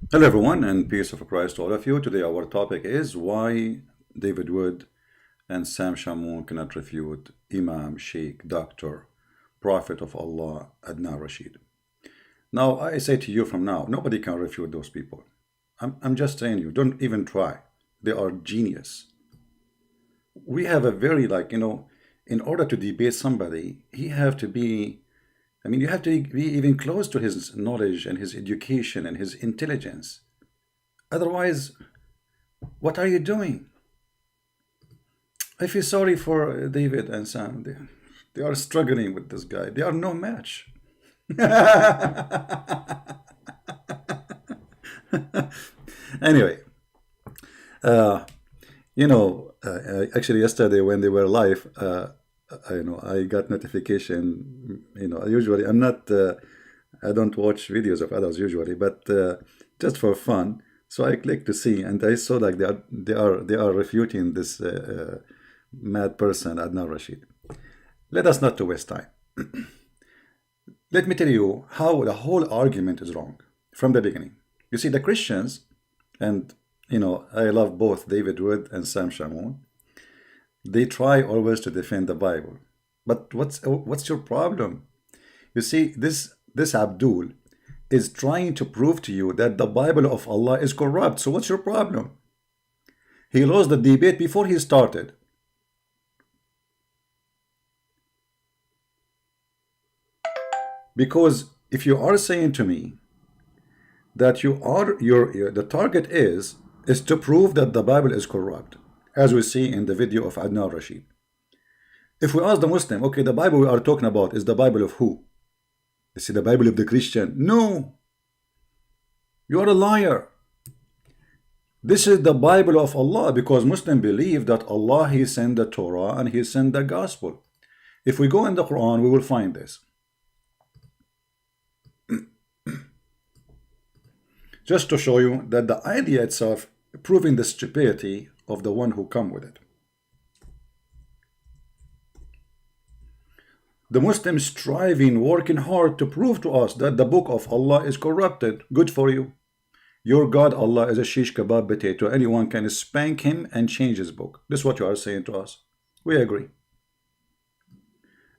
Hello everyone and peace of Christ to all of you. Today our topic is why David Wood and Sam Shamun cannot refute Imam, Sheikh, Doctor, Prophet of Allah, Adnan Rashid. Now I say to you from now, nobody can refute those people. I'm just saying you, don't even try. They are genius. We have a very in order to debate somebody, he have to be, you have to be even close to his knowledge and his education and his intelligence. Otherwise, what are you doing? I feel sorry for David and Sam. They are struggling with this guy. They are no match. Anyway, uh, actually yesterday when they were live, I got notification. Usually I'm not, I don't watch videos of others usually, but just for fun. So I clicked to see, and I saw like they are refuting this mad person, Adnan Rashid. Let us not to waste time. Let me tell you how the whole argument is wrong from the beginning. You see, the Christians, and I love both David Wood and Sam Shamoun. They try always to defend the Bible, but what's your problem? You see, this Abdul is trying to prove to you that the Bible of Allah is corrupt. So what's your problem? He lost the debate before he started. Because if you are saying to me that the target is to prove that the Bible is corrupt, as we see in the video of Adnan Rashid. If we ask the Muslim, okay, the Bible we are talking about is the Bible of who? Is it the Bible of the Christian? No. You are a liar. This is the Bible of Allah, because Muslims believe that Allah, He sent the Torah and He sent the Gospel. If we go in the Quran, we will find this. Just to show you that the idea itself proving the stupidity of the one who come with it. The Muslims striving, working hard to prove to us that the book of Allah is corrupted. Good for you. Your God Allah is a shish kebab potato. Anyone can spank him and change his book. This is what you are saying to us. We agree.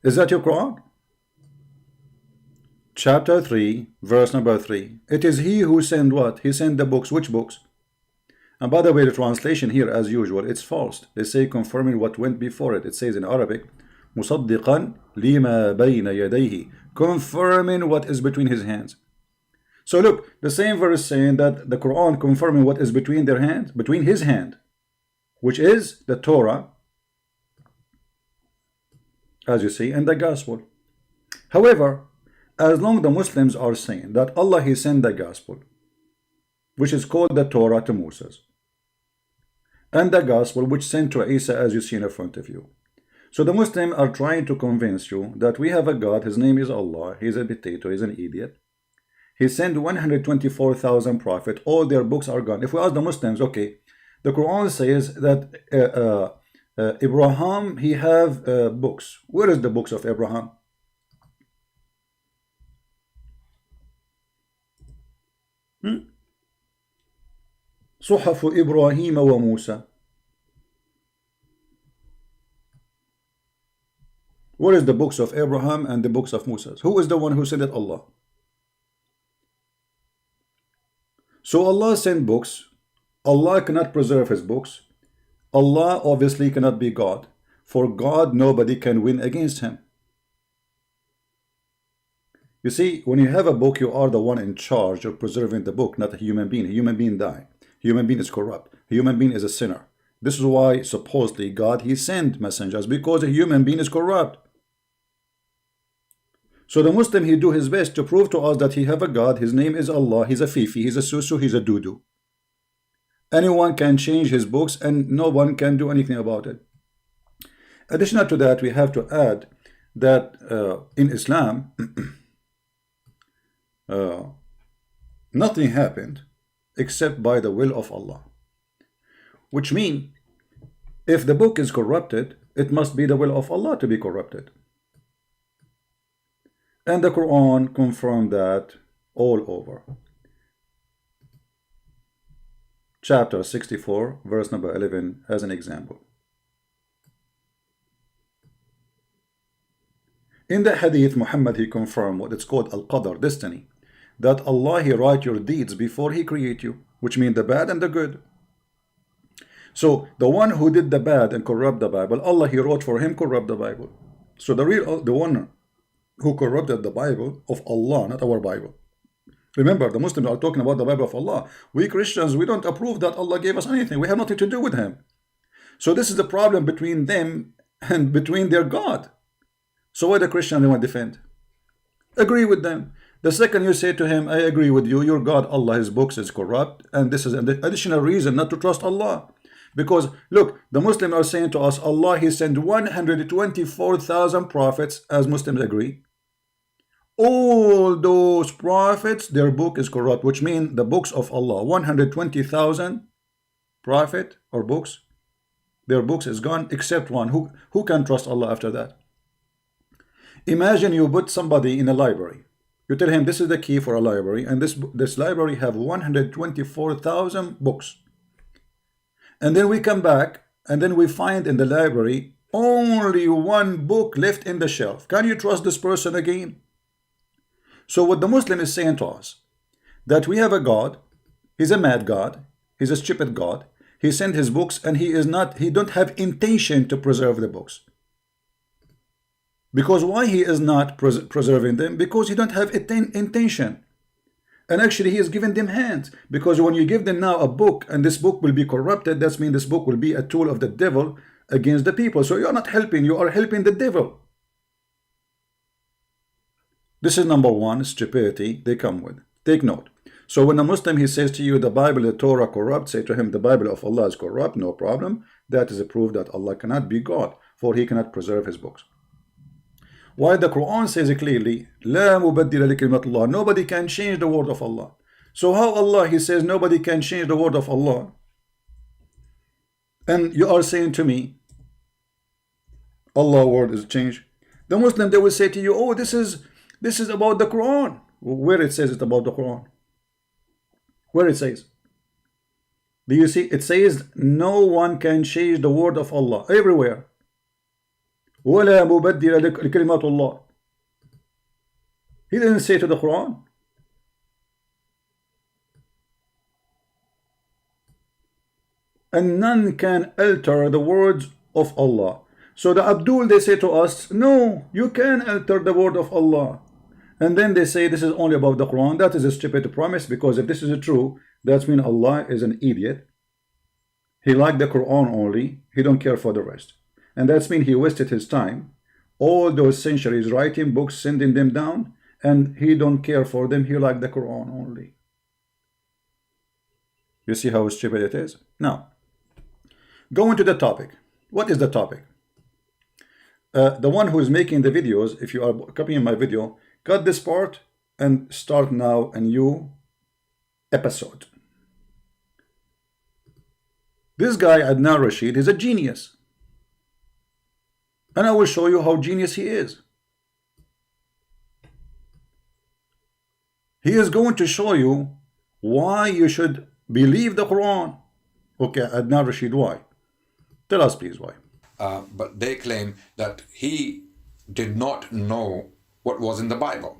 Is that your Quran? Chapter 3, verse number 3. It is He who sent what? He sent the books. Which books? And by the way, the translation here, as usual, it's false. They say confirming what went before it. It says in Arabic, مُصَدِّقًا لِمَا بَيْنَ يَدَيْهِ, confirming what is between his hands. So look, the same verse saying that the Quran confirming what is between their hands, between his hand, which is the Torah, as you see, and the Gospel. However, as long the Muslims are saying that Allah He sent the Gospel, which is called the Torah to Moses, and the Gospel which sent to Isa, as you see in front of you. So the Muslims are trying to convince you that we have a God, His name is Allah, He's a potato, He's an idiot. He sent 124,000 prophets, all their books are gone. If we ask the Muslims, okay, the Quran says that Abraham, he have books. Where is the books of Abraham? صحف إبراهيم وموسى. What is the books of Abraham and the books of Moses? Who is the one who sent it? Allah. So Allah sent books. Allah cannot preserve His books. Allah obviously cannot be God. For God, nobody can win against Him. You see, when you have a book, you are the one in charge of preserving the book, not a human being. A human being die. A human being is corrupt. A human being is a sinner. This is why supposedly God, He sent messengers, because a human being is corrupt. So the Muslim, he do his best to prove to us that he have a God. His name is Allah. He's a fifi. He's a susu. He's a dudu. Anyone can change his books and no one can do anything about it. Additional to that, we have to add that in Islam, nothing happened except by the will of Allah. Which means, if the book is corrupted, it must be the will of Allah to be corrupted. And the Quran confirmed that all over. chapter 64, verse number 11 as an example. In the hadith, Muhammad, he confirmed what it's called al-qadr, destiny, that Allah, he write your deeds before he create you, which means the bad and the good. So the one who did the bad and corrupt the Bible, Allah, he wrote for him corrupt the Bible. So the one who corrupted the Bible of Allah, not our Bible. Remember, the Muslims are talking about the Bible of Allah. We Christians, we don't approve that Allah gave us anything. We have nothing to do with him. So this is the problem between them and between their God. So why the Christian they want to defend? Agree with them. The second you say to him, I agree with you, your God, Allah, his books is corrupt, and this is an additional reason not to trust Allah. Because look, the Muslims are saying to us, Allah, he sent 124,000 prophets, as Muslims agree. All those prophets, their book is corrupt, which means the books of Allah, 120,000 prophet or books, their books is gone, except one. Who can trust Allah after that? Imagine you put somebody in a library. You tell him this is the key for a library, and this library have 124,000 books. And then we come back, and then we find in the library only one book left in the shelf. Can you trust this person again? So what the Muslim is saying to us, that we have a God, he's a mad God, he's a stupid God, he sent his books, and he don't have intention to preserve the books. Because why he is not preserving them? Because he don't have intention. And actually he is giving them hands. Because when you give them now a book, and this book will be corrupted, that means this book will be a tool of the devil against the people. So you're not helping, you are helping the devil. This is number one, stupidity they come with. Take note. So when a Muslim, he says to you, the Bible, the Torah corrupt, say to him, the Bible of Allah is corrupt, no problem. That is a proof that Allah cannot be God, for he cannot preserve his books. Why the Quran says clearly, لا مبدل لكلمة الله, nobody can change the word of Allah. So how Allah, he says nobody can change the word of Allah? And you are saying to me, Allah's word is changed. The Muslim, they will say to you, oh, this is about the Quran. Where it says it about the Quran? Where it says? Do you see? It says no one can change the word of Allah. Everywhere. وَلَا مُبَدِّلَ لِكَلِمَاتِ اللَّهِ. He didn't say to the Quran. And none can alter the words of Allah. So the Abdul, they say to us, no, you can alter the word of Allah. And then they say this is only about the Quran. That is a stupid promise, because if this is true, that means Allah is an idiot. He liked the Quran only. He don't care for the rest. And that means he wasted his time, all those centuries writing books, sending them down, and he don't care for them. He liked the Quran only. You see how stupid it is? Now, going to the topic. What is the topic? The one who is making the videos, if you are copying my video, cut this part and start now a new episode. This guy, Adnan Rashid, is a genius. And I will show you how genius he is. He is going to show you why you should believe the Quran. Okay, Adnan Rashid, why? Tell us please why. But they claim that he did not know what was in the Bible.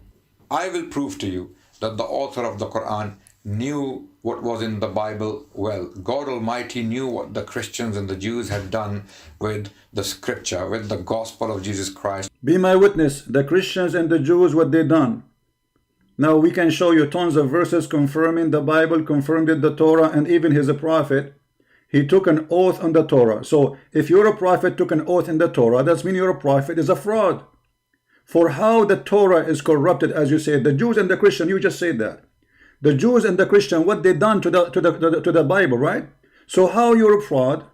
I will prove to you that the author of the Quran knew what was in the Bible well. God Almighty knew what the Christians and the Jews had done with the scripture, with the gospel of Jesus Christ. Be my witness, the Christians and the Jews, what they done. Now we can show you tons of verses confirming the Bible, confirming the Torah, and even he's a prophet. He took an oath on the Torah. So if you're a prophet, took an oath in the Torah, that means you're a prophet is a fraud. For how the Torah is corrupted, as you said, the Jews and the Christian, you just said that. The Jews and the Christian, what they done to the Bible, right? So how you're a fraud?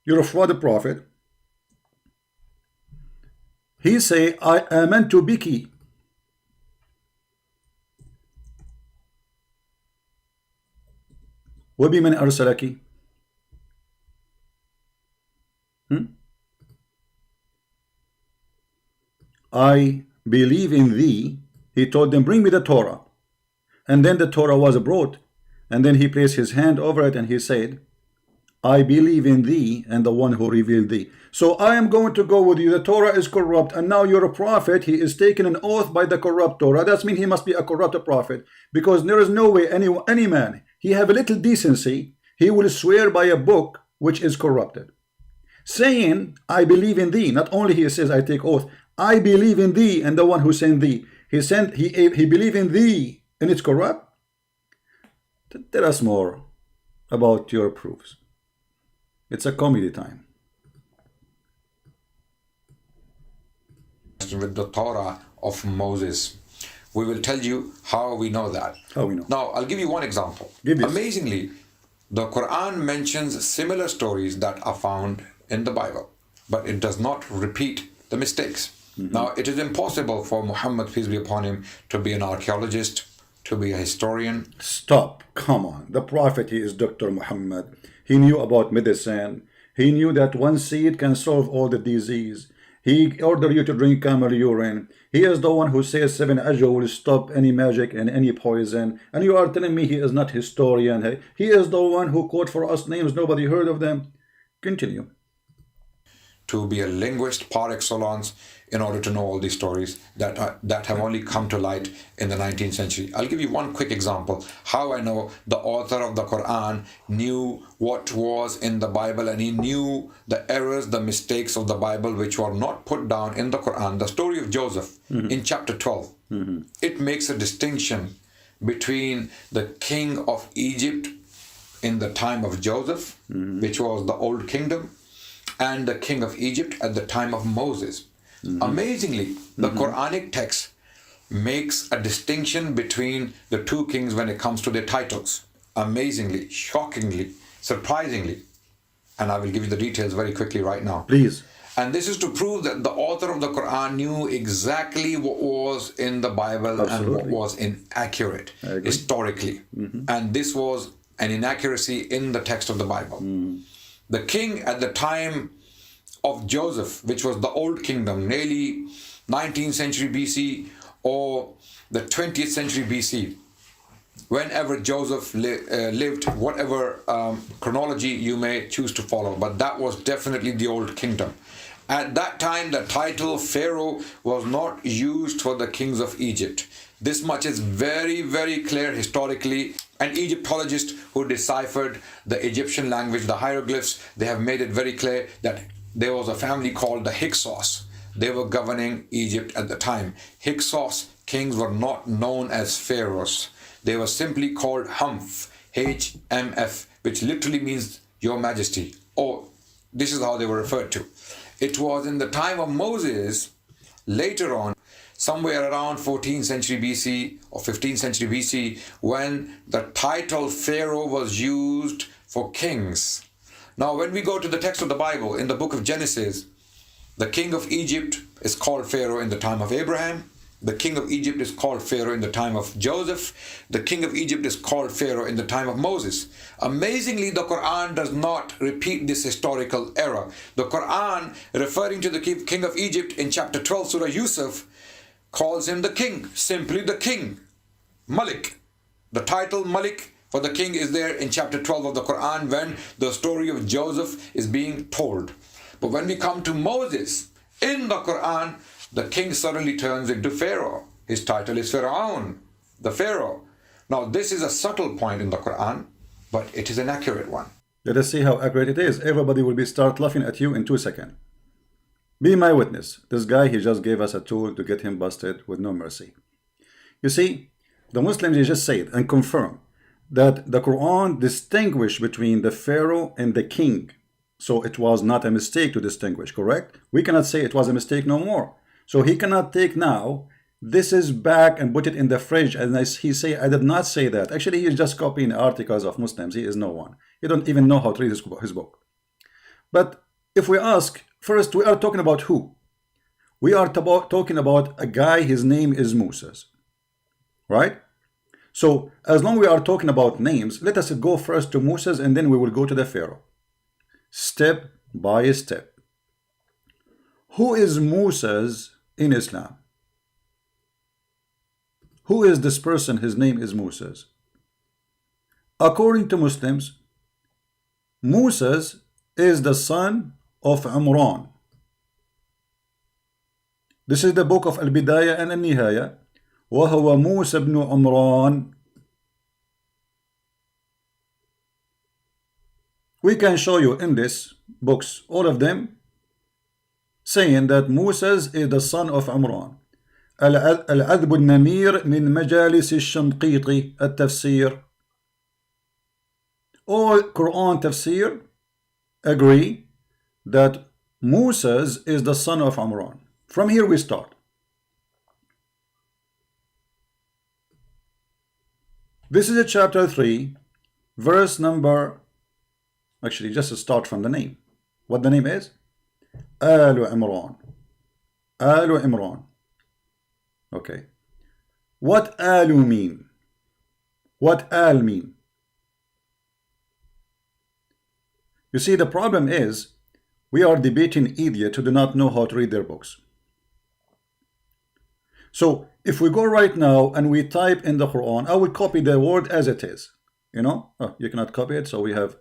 You're a fraud prophet. He say, I amantu biki. وَبِمَنْ أَرْسَلَكِ. I believe in thee. He told them, bring me the Torah. And then the Torah was brought. And then he placed his hand over it and he said, I believe in thee and the one who revealed thee. So I am going to go with you. The Torah is corrupt, and now you're a prophet. He is taking an oath by the corrupt Torah. That means he must be a corrupt prophet, because there is no way any man, he have a little decency, he will swear by a book which is corrupted. Saying, I believe in thee. Not only he says, I take oath, I believe in thee and the one who sent thee. He believe in thee and it's corrupt. Tell us more about your proofs. It's a comedy time. With the Torah of Moses. We will tell you how we know that. How we know. Now, I'll give you one example. Amazingly, the Quran mentions similar stories that are found in the Bible, but it does not repeat the mistakes. Now, it is impossible for Muhammad, peace be upon him, to be an archaeologist, to be a historian. Stop. Come on. The prophet, he is Dr. Muhammad. He knew about medicine. He knew that one seed can solve all the disease. He ordered you to drink camel urine. He is the one who says 7 ajwa will stop any magic and any poison. And you are telling me he is not historian. He is the one who quote for us names nobody heard of them. Continue. To be a linguist par excellence in order to know all these stories that have only come to light in the 19th century. I'll give you one quick example how I know the author of the Quran knew what was in the Bible, and he knew the errors, the mistakes of the Bible which were not put down in the Quran. The story of Joseph in chapter 12, it makes a distinction between the king of Egypt in the time of Joseph, which was the old kingdom, and the king of Egypt at the time of Moses. Amazingly, the Quranic text makes a distinction between the two kings when it comes to their titles. Amazingly, shockingly, surprisingly. And I will give you the details very quickly right now. Please. And this is to prove that the author of the Quran knew exactly what was in the Bible and what was inaccurate historically. And this was an inaccuracy in the text of the Bible. The king at the time of Joseph, which was the old kingdom, nearly 19th century BC or the 20th century BC, whenever Joseph lived, whatever chronology you may choose to follow, but that was definitely the old kingdom. At that time, the title Pharaoh was not used for the kings of Egypt. This much is very, very clear historically. An Egyptologist who deciphered the Egyptian language, the hieroglyphs, they have made it very clear that there was a family called the Hyksos. They were governing Egypt at the time. Hyksos kings were not known as pharaohs. They were simply called Humph, H-M-F, which literally means Your Majesty. Or this is how they were referred to. It was in the time of Moses, later on, somewhere around 14th century BC or 15th century BC, when the title Pharaoh was used for kings. Now, when we go to the text of the Bible, in the book of Genesis, the king of Egypt is called Pharaoh in the time of Abraham. The king of Egypt is called Pharaoh in the time of Joseph. The king of Egypt is called Pharaoh in the time of Moses. Amazingly, the Quran does not repeat this historical error. The Quran, referring to the king of Egypt in chapter 12, Surah Yusuf, calls him the king, simply the king, Malik. The title Malik for the king is there in chapter 12 of the Quran when the story of Joseph is being told. But when we come to Moses, in the Quran, the king suddenly turns into Pharaoh. His title is Pharaoh, the Pharaoh. Now, this is a subtle point in the Quran, but it is an accurate one. Let us see how accurate it is. Everybody will start laughing at you in 2 seconds. Be my witness. This guy, he just gave us a tool to get him busted with no mercy. You see, the Muslims, they just said and confirm that the Quran distinguished between the Pharaoh and the king. So it was not a mistake to distinguish, correct? We cannot say it was a mistake no more. So he cannot take now, this is back and put it in the fridge. And he say, I did not say that. Actually, he is just copying articles of Muslims. He is no one. He don't even know how to read his book. But if we ask, first, we are talking about who? We are talking about a guy, his name is Moses. Right? So, as long as we are talking about names, let us go first to Moses and then we will go to the Pharaoh. Step by step. Who is Moses in Islam? Who is this person? His name is Moses. According to Muslims, Moses is the son of Imran. This is the book of Al-Bidayah and Al-Nihaya. وهو موسى بن عمران. We can show you in this books, all of them, saying that Moses is the son of Imran. العذب النمير من مجالس الشنقيطي التفسير. All Quran tafsir agree that Moses is the son of Imran. From here we start. This is a chapter 3, verse number, actually just start from the name. What the name is? Al Imran. Al Imran. Okay. What Alu mean? What Al mean? You see, the problem is we are debating idiots who do not know how to read their books. So if we go right now and we type in the Quran, I will copy the word as it is. You know, you cannot copy it, so we have,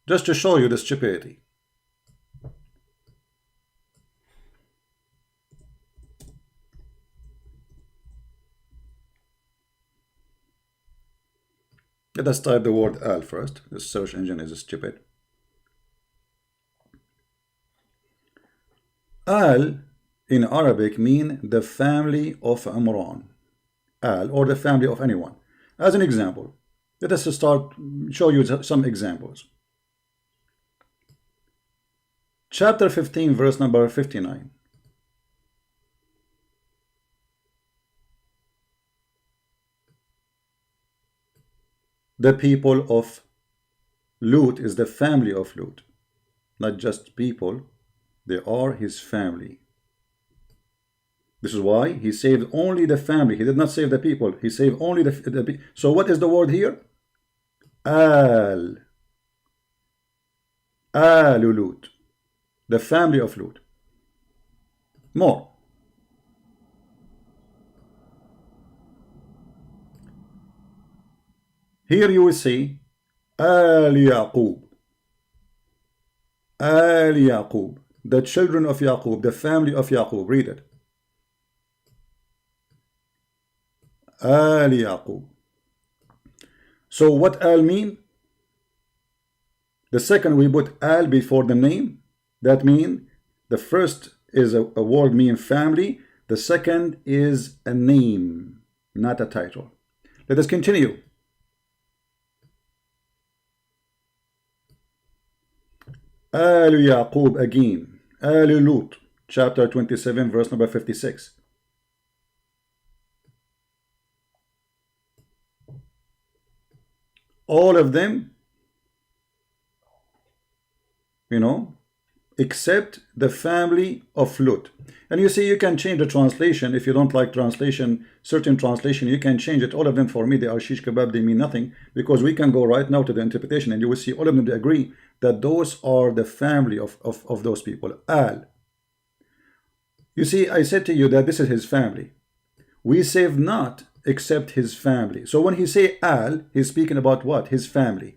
just to show you the stupidity. Let us type the word al first. The search engine is stupid. Al in Arabic mean the family of Imran. Al, or the family of anyone. As an example, let us start show you some examples. Chapter 15, verse number 59. The people of Lut is the family of Lut. Not just people, they are his family. This is why he saved only the family. He did not save the people. He saved only the people. So what is the word here? Al. Al Lut. The family of Lut. More. Here you will see Al Yaqub. Al Yaqub. The children of Yaqub, the family of Yaqub. Read it. Al Yaqub. So what Al mean? The second we put Al before the name. That mean the first is a word mean family. The second is a name, not a title. Let us continue. Al Yaqub again. Al Lut, chapter 27, verse number 56. All of them, you know, except the family of Lut. And you see, you can change the translation. If you don't like translation, certain translation, you can change it. All of them for me, they are shish kebab, they mean nothing, because we can go right now to the interpretation and you will see all of them, they agree that those are the family of those people. Al. You see, I said to you that this is his family. We save not except his family. So when he say Al, he's speaking about what? His family.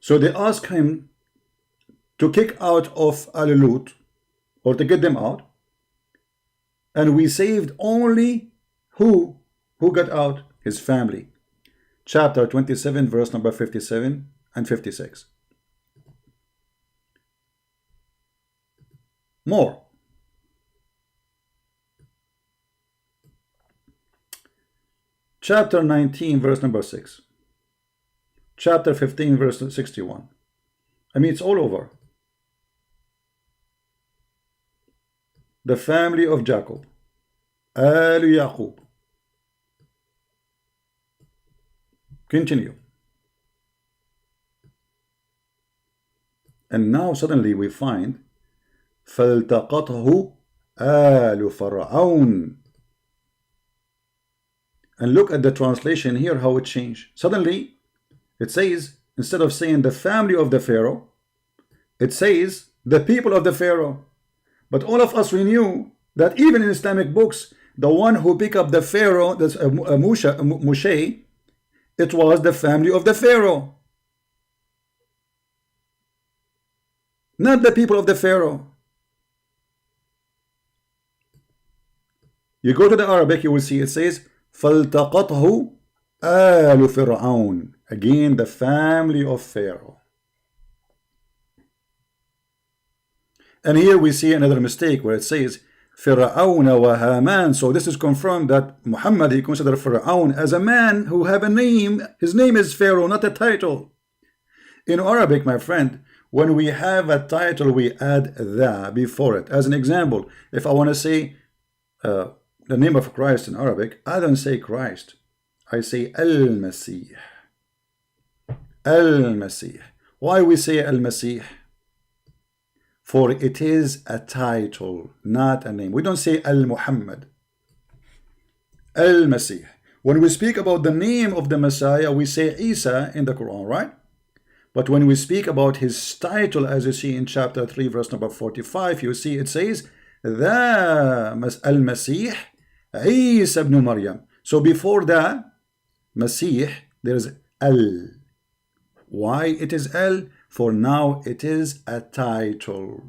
So they ask him to kick out of Al-Lut, or to get them out, and we saved only who got out? His family. Chapter 27, verse number 57 and 56. More. Chapter 19, verse number 6. Chapter 15, verse 61. I mean, it's all over. The family of Jacob. Al Yaqub. Continue. And now suddenly we find فَالْتَقَطْهُ آلُ فَرْعَوْنَ. And look at the translation here, how it changed. Suddenly, it says, instead of saying the family of the Pharaoh, it says the people of the Pharaoh. But all of us, we knew That even in Islamic books, the one who picked up the Pharaoh, that's Moshe, it was the family of the Pharaoh, not the people of the Pharaoh. You go to the Arabic, you will see it says فَالْتَقَطْهُ آلُ فِرْعَوْنَ. Again, the family of Pharaoh. And here we see another mistake where it says Fir'aun wa Haman. So this is confirmed that Muhammad, he considered Fir'aun as a man who have a name. His name is Pharaoh, not a title. In Arabic, my friend, when we have a title, we add the before it. As an example, if I want to say the name of Christ in Arabic, I don't say Christ. I say Al-Masih. Al-Masih. Why we say Al-Masih? For it is a title, not a name. We don't say Al-Muhammad. Al-Masih. When we speak about the name of the Messiah, we say Isa in the Quran, right? But when we speak about his title, as you see in chapter 3, verse number 45, you see it says, the Al-Masih Isa ibn Maryam. So before the Masih, there's Al. Why it is Al? For now it is a title.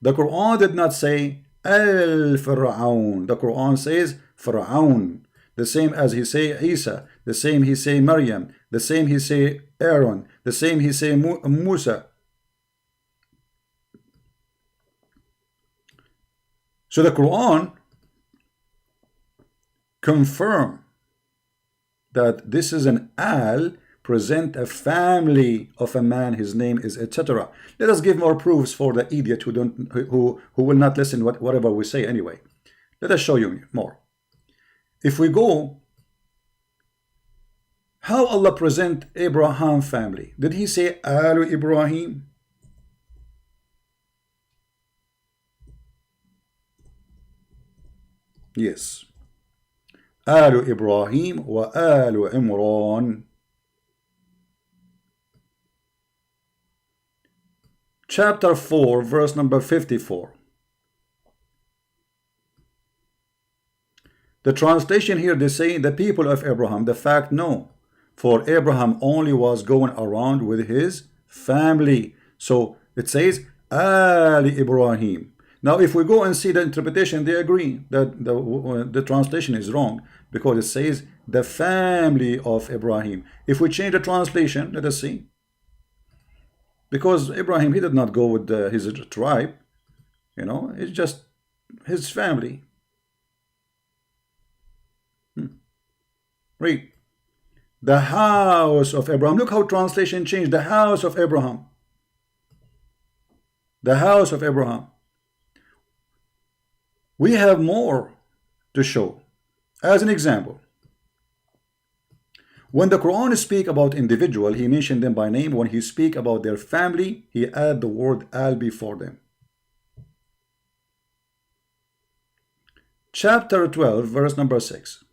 The Quran did not say Al-Fir'aun. The Quran says Fir'aun. The same as he say Isa. The same he say Maryam. The same he say Aaron. The same he say Musa. So the Quran confirm that this is an Al, present a family of a man, his name is etc. Let us give more proofs for the idiot who will not listen whatever we say anyway. Let us show you more. If we go, how Allah present Abraham family? Did he say Alu Ibrahim? Yes. Alu Ibrahim wa Alu Imran. Chapter 4, verse number 54. The translation here, they say the people of Abraham. The fact, no. For Abraham only was going around with his family. So it says, Ali Ibrahim. Now, if we go and see the interpretation, they agree that the translation is wrong because it says the family of Ibrahim. If we change the translation, let us see. Because Abraham, he did not go with his tribe, you know, it's just his family. Read. The house of Abraham. Look how translation changed. The house of Abraham. The house of Abraham. We have more to show. As an example, when the Quran speak about individual, he mentioned them by name. When he speak about their family, he add the word al before them. Chapter 12, verse number 6.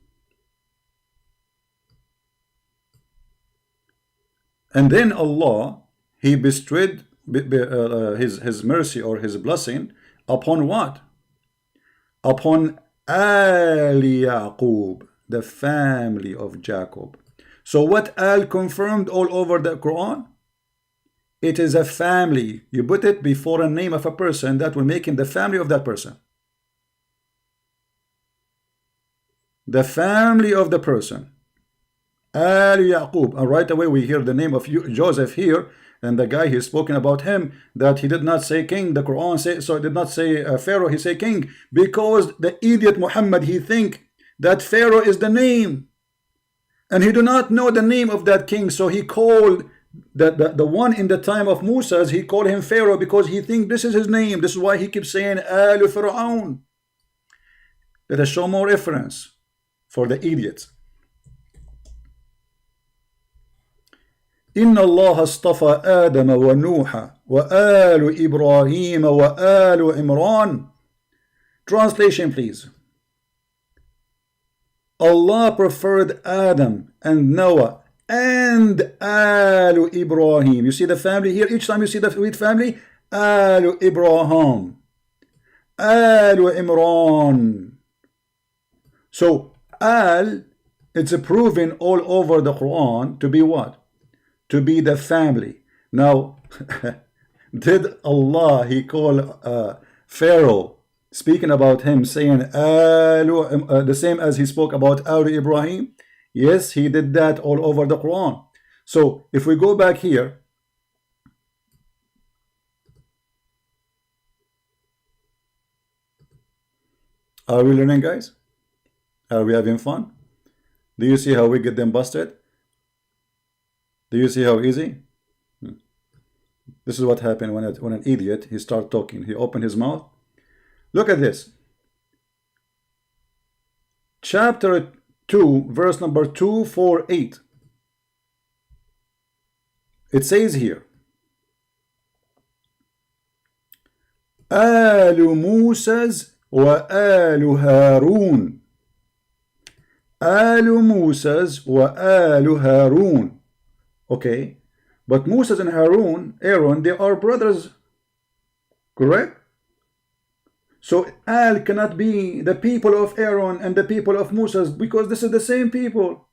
And then Allah, he bestowed his mercy or his blessing upon what? Upon Al Yaqub, the family of Jacob. So what Al confirmed all over the Quran? It is a family. You put it before a name of a person, that will make him the family of that person. The family of the person. Al Yaqub. And right away we hear the name of Joseph here, and the guy he's spoken about him, that he did not say king. The Quran say, so it did not say Pharaoh, he say king, because the idiot Muhammad, he think that Pharaoh is the name, and he do not know the name of that king. So he called the one in the time of Musa's, he called him Pharaoh because he think this is his name. This is why he keeps saying Al Fir'aun. Let us show more reference for the idiots. إن الله اصطفى آدم ونوح وآل إبراهيم وآل عمران. Translation, please. Allah preferred Adam and Noah and Al Ibrahim. You see the family here? Each time you see the word family, Al Ibrahim, Al Imran. So Al, it's proven all over the Quran to be what? To be the family. Now, did Allah, he call Pharaoh, speaking about him, saying the same as he spoke about Al Ibrahim? Yes, he did that all over the Quran. So if we go back here, are we learning, guys? Are we having fun? Do you see how we get them busted? Do you see how easy? This is what happened when an idiot, he start talking. He opened his mouth. Look at this. Chapter 2, verse number 248. It says here, آل موسى وآل هارون. آل موسى وآل هارون. Okay, but Moses and Aaron, they are brothers, correct? So Al cannot be the people of Aaron and the people of Moses, because this is the same people,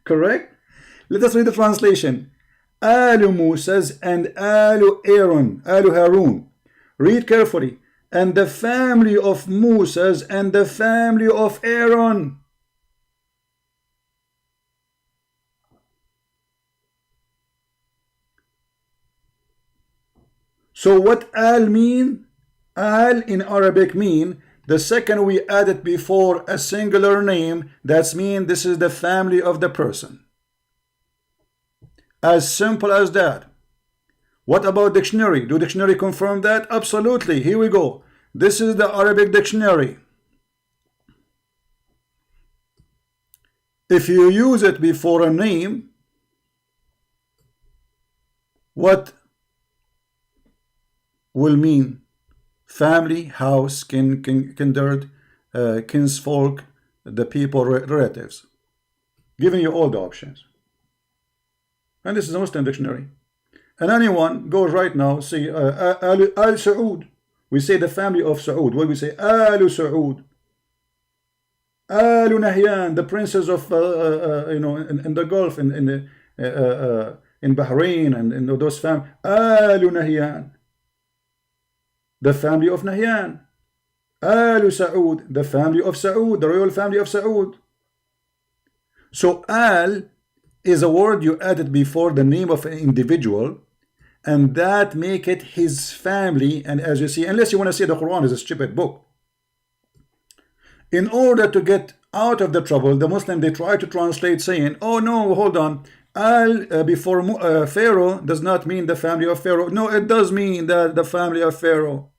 correct? Let us read the translation. Al Moses and Al Aaron, Al Harun. Read carefully. And the family of Moses and the family of Aaron. So what Al mean? Al in Arabic mean the second we add it before a singular name, that's mean this is the family of the person. As simple as that. What about dictionary? Do dictionary confirm that? Absolutely. Here we go. This is the Arabic dictionary. If you use it before a name, what will mean? Family, house, kindred, kinsfolk, the people, relatives. Giving you all the options. And this is a Muslim dictionary. And anyone goes right now, say Al Saud. We say the family of Saud. What we say? Al Saud. Al Nahyan, the princes of in the Gulf, in Bahrain, and in those families. Al Nahyan, the family of Nahyan. Al Saud, the family of Saud, the royal family of Saud. So Al is a word you added before the name of an individual, and that make it his family. And as you see, unless you want to say the Quran is a stupid book, in order to get out of the trouble, the Muslim, they try to translate saying, oh no, hold on, Al before Pharaoh does not mean the family of Pharaoh. No, it does mean that the family of Pharaoh.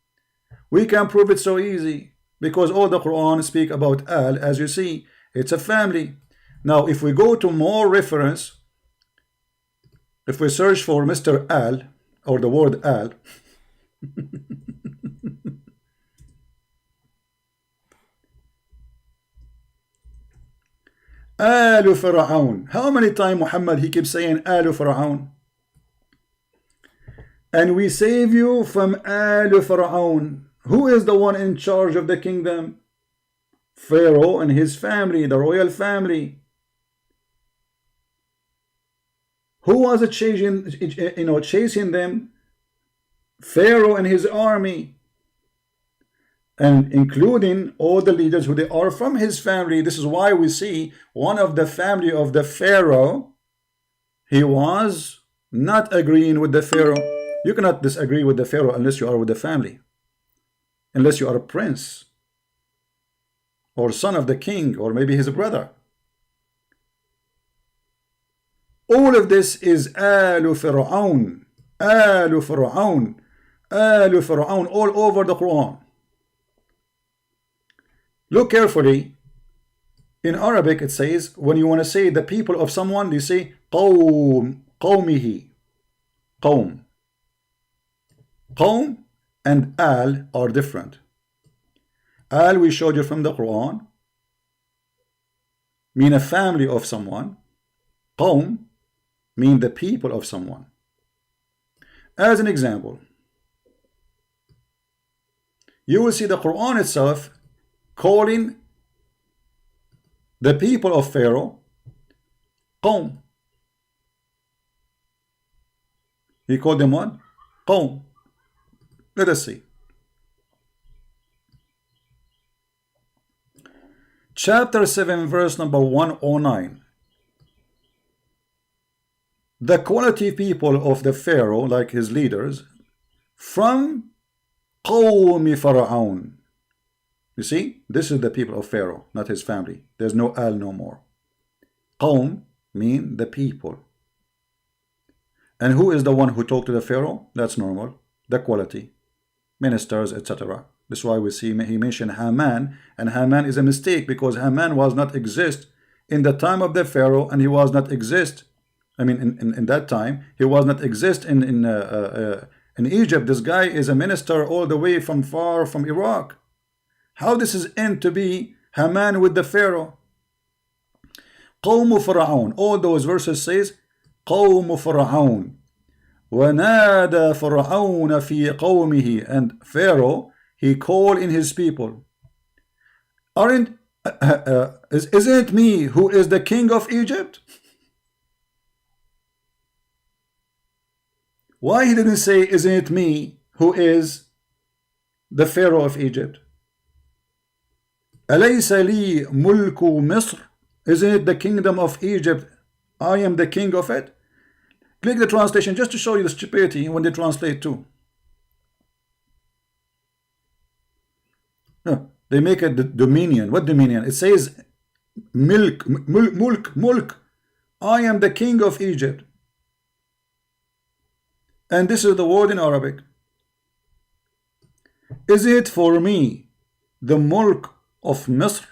We can prove it so easy, because all the Quran speak about Al. As you see, it's a family. Now if we go to more reference, if we search for Mr. Al, or the word Al, Al Fir'aun. How many times Muhammad, he keeps saying Al Fir'aun? And we save you from Al Fir'aun. Who is the one in charge of the kingdom? Pharaoh and his family, the royal family. Who was chasing them? Pharaoh and his army, and including all the leaders who they are from his family. This is why we see one of the family of the Pharaoh, he was not agreeing with the Pharaoh. You cannot disagree with the Pharaoh unless you are with the family, unless you are a prince or son of the king, or maybe his brother. All of this is Al Fir'aun, Al Fir'aun, Al Fir'aun, all over the Quran. Look carefully. In Arabic it says, when you want to say the people of someone, you say qawm, qawmihi, qawm. Qawm and Al are different. Al, we showed you from the Quran, mean a family of someone. Qawm mean the people of someone. As an example, You will see the Quran itself calling the people of Pharaoh Qawm. He called them what? Qawm. Let us see. Chapter 7, verse number 109. The quality people of the Pharaoh, like his leaders, from Qawm Pharaoh. You see, this is the people of Pharaoh, not his family. There's no al no more. Qawm mean the people. And who is the one who talked to the Pharaoh? That's normal. The quality. Ministers, etc. That's why we see he mentioned Haman, and Haman is a mistake because Haman was not exist in the time of the Pharaoh, and he was not exist. I mean, in that time, he was not exist in Egypt. This guy is a minister all the way from far from Iraq. How this is end to be Haman with the Pharaoh? قوم فرعون. All those verses says قوم فرعون. وَنَادَى فِرْعَوْنَ فِي قَوْمِهِ. And Pharaoh, he called in his people. Isn't it me who is the king of Egypt? Why he didn't say, isn't it me who is the Pharaoh of Egypt? أَلَيْسَ لِي مُلْكُ مِصْرٍ. Isn't it the kingdom of Egypt? I am the king of it. Click the translation just to show you the stupidity when they translate too. No, they make it the dominion. What dominion? It says milk, mulk. I am the king of Egypt. And this is the word in Arabic. Is it for me the mulk of Misr?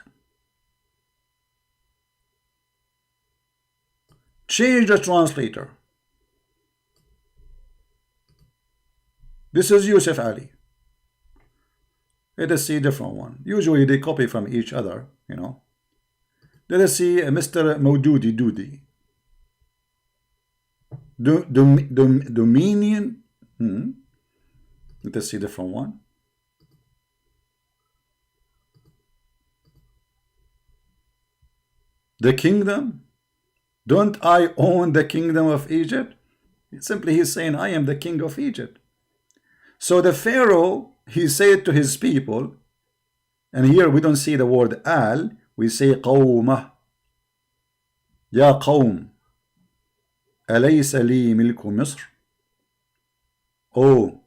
Change the translator. This is Yusuf Ali. Let us see a different one. Usually they copy from each other, you know. Let us see Mr. Maududi Doody. Dominion. Let us see a different one. The kingdom. Don't I own the kingdom of Egypt? Simply he's saying, I am the king of Egypt. So the Pharaoh, he said to his people, and here we don't see the word al, we say qawmah. Ya qawm, alaysa li milku Misr? Oh,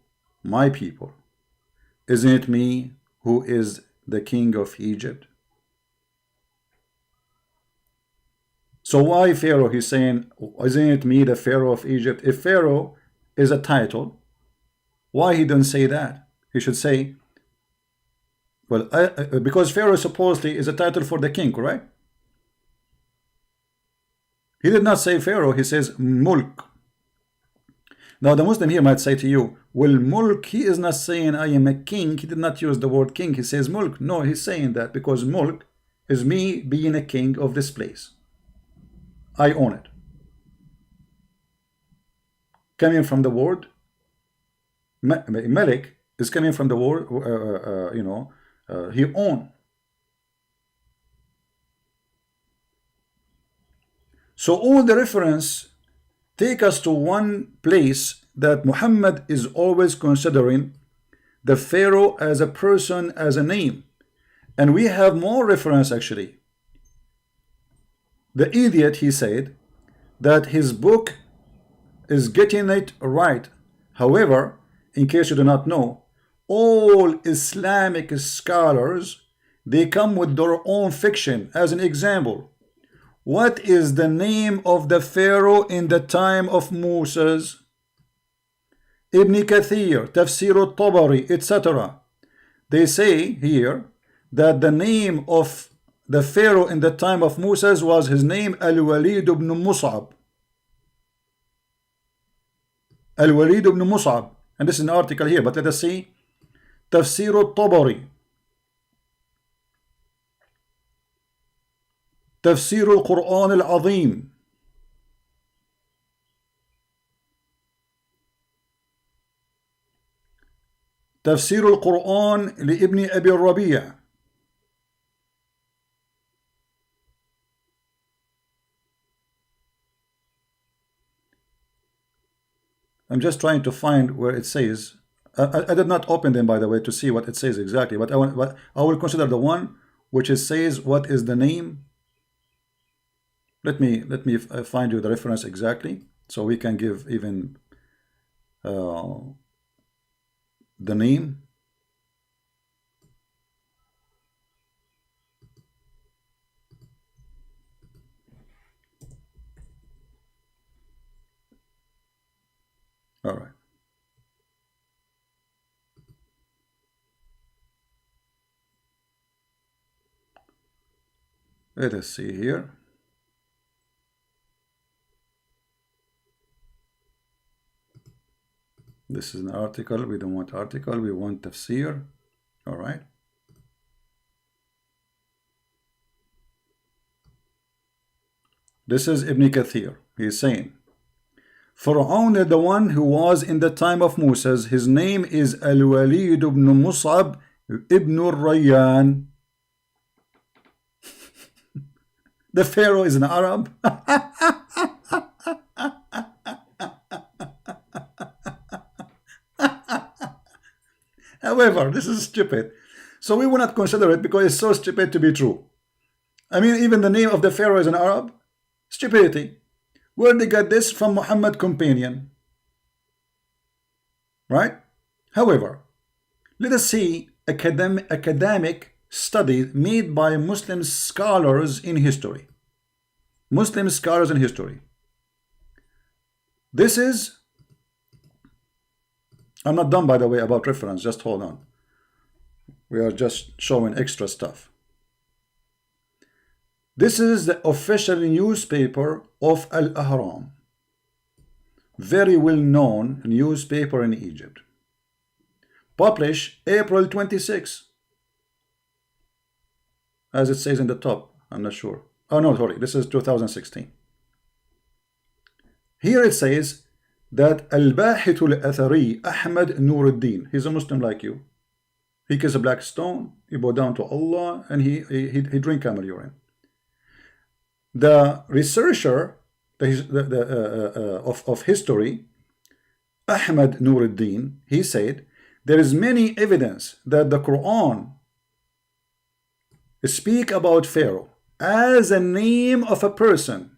my people, isn't it me who is the king of Egypt? So why Pharaoh? He's saying, isn't it me, the Pharaoh of Egypt? If Pharaoh is a title, why he didn't say that? He should say, well, because Pharaoh supposedly is a title for the king, correct? He did not say Pharaoh, he says mulk. Now the Muslim here might say to you, well, mulk, he is not saying I am a king. He did not use the word king, he says mulk. No, he's saying that because mulk is me being a king of this place. I own it. Coming from the word Malik is coming from the word, he own. So all the reference take us to one place that Muhammad is always considering the Pharaoh as a person, as a name. And we have more reference actually. The idiot, he said that his book is getting it right. However, in case you do not know, all Islamic scholars, they come with their own fiction. As an example, what is the name of the Pharaoh in the time of Moses? Ibn Kathir, Tafsir al-Tabari, etc. They say here that the name of the Pharaoh in the time of Moses was his name Al-Walid ibn Mus'ab. Al-Walid ibn Mus'ab. And this is an article here, but let us see. Tafsir al-Tabari. Tafsir al-Quran al-Azim. تفسير القرآن لابن أبي الربيع. I'm just trying to find where it says. I did not open them, by the way, to see what it says exactly, but I will consider the one which it says what is the name. Let me find you the reference exactly, so we can give even the name. All right. Let us see here. This is an article. We don't want article. We want tafsir. All right. This is Ibn Kathir. He is saying, Fir'aun, the one who was in the time of Moses, his name is Al-Walid ibn Mus'ab ibn Rayyan. The Pharaoh is an Arab. However, this is stupid. So we will not consider it because it's so stupid to be true. I mean, even the name of the Pharaoh is an Arab. Stupidity. Where they got this? From Muhammad companion. Right? However, let us see academic study made by Muslim scholars in history. Muslim scholars in history. This is, I'm not done, by the way, about reference. Just hold on. We are just showing extra stuff. This is the official newspaper of Al-Ahram. Very well-known newspaper in Egypt. Published April 26. As it says in the top. I'm not sure. Oh no, sorry. This is 2016. Here it says that Al-Bahith Al-Athari Ahmad Nuruddin. He's a Muslim like you. He kills a black stone. He bow down to Allah and he drink camel urine. The researcher of history, Ahmad Nuruddin, he said there is many evidence that the Quran speak about Pharaoh as a name of a person,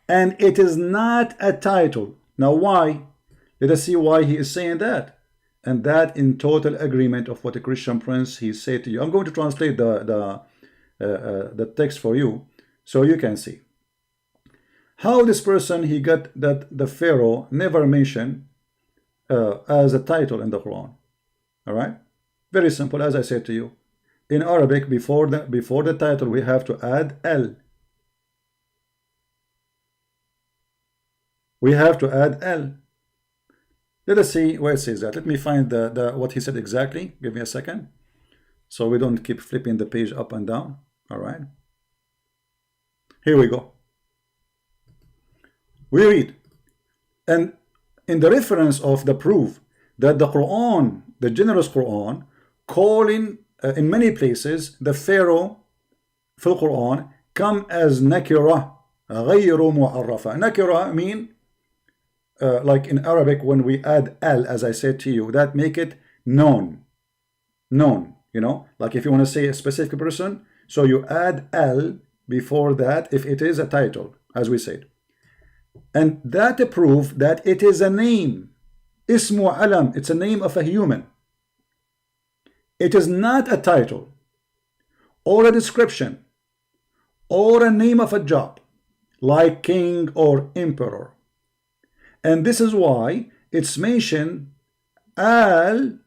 and it is not a title. Now why? Let us see why he is saying that, and that in total agreement of what a Christian prince he said to you. I'm going to translate the text for you so you can see how this person he got that the Pharaoh never mentioned as a title in the Quran. All right, very simple. As I said to you, in Arabic, before the title we have to add L. We have to add L. Let us see where it says that. Let me find what he said exactly. Give me a second, so we don't keep flipping the page up and down. All right. Here we go. We read, and in the reference of the proof that the Quran, the generous Quran, calling in many places the Pharaoh في القرآن come as nakira غير معرفة. Nakira mean like in Arabic when we add al, as I said to you, that make it known. Known, you know, like if you want to say a specific person, so you add al before that if it is a title, as we said. And that proof that it is a name. Ismu alam, it's a name of a human. It is not a title or a description or a name of a job like king or emperor. And this is why it's mentioned Al